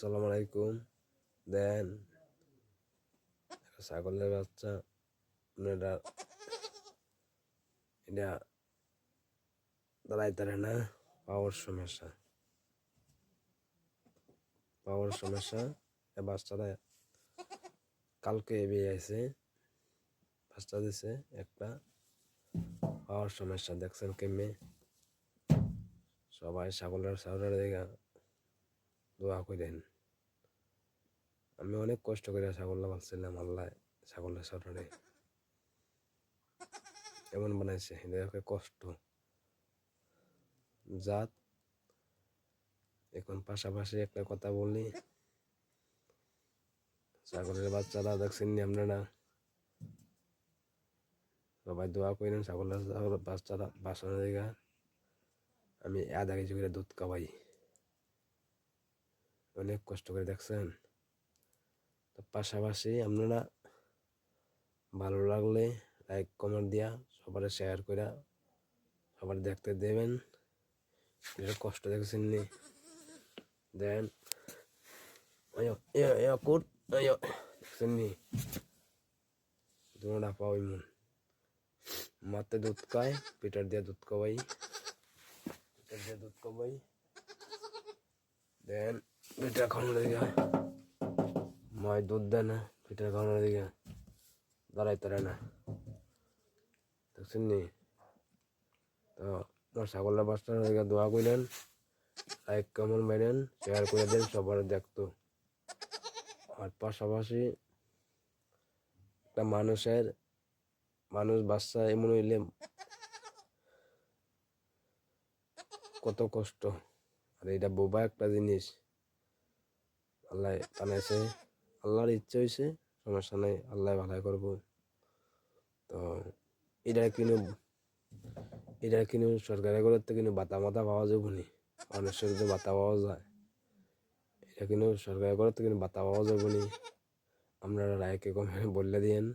আসসালামু আলাইকুম। দেন ছাগলের বাচ্চা আপনারা এটা দাঁড়াইতারে না। পাওয়ার সমস্যা এ বাচ্চারা কালকে বিয়ে আছে, বাচ্চা দিছে একটা। পাওয়ার সমস্যা দেখছেন কেমনে। সবাই ছাগলের দেখা দোয়া করেন। আমি অনেক কষ্ট করে ছাগল পাচ্ছিলাম, আল্লাহ ছাগলের সাউরারে এমন বানাইছে, এদের কষ্ট জাত। এখন পাশাপাশি একটা কথা বলি, ছাগলের বাচ্চারা দেখছেন নি আপনারা, সবাই দোয়া করেন ছাগলের বাচ্চারা বাঁচানোর জায়গা। আমি আধা কেজি করে দুধ খাওয়াই, অনেক কষ্ট করে দেখছেন। তো পাশাপাশি আপনারা ভালো লাগলে লাইক কমেন্ট দিয়া সবার শেয়ার করে সবার দেখতে দেবেন। এটা কষ্ট দেখছেন নি, দেন দেখছেন নি দুটা পাওয়াই মন মাতে দুধ খায়, পিটার দিয়ে দুধ খাওয়াই, দেন পিঠা খাওয়ানোর দিকে মায় দুধ দেয় না, পিঠা খাওয়ানোর দিকে দাঁড়াইতে না, দেখছেন নি। তো আমার ছাগলের বাচ্চার দিকে দোয়া করলেন, লাইক কমেন্ট মারেন, শেয়ার করে দেন সবার দেখতো। আর পাশাপাশি একটা মানুষ বাচ্চা এমন হইলে কত কষ্ট। আর এটা বোবা একটা জিনিস আল্লাহ বানাইছে, আল্লাহর ইচ্ছে হয়েছে, সমস্যা নাই, আল্লাহ ভালাই করবো। তো এটা কিনে সরকারের ঘরের থেকে কিন্তু বাতা মাতা পাওয়া যাবে নি, মানুষের যে বাতা পাওয়া যায়, এটা কিন্তু সরকারের ঘরের থেকে বাতা পাওয়া যাবে নি। আপনারা রায়কে কমে বললে দিয়েন।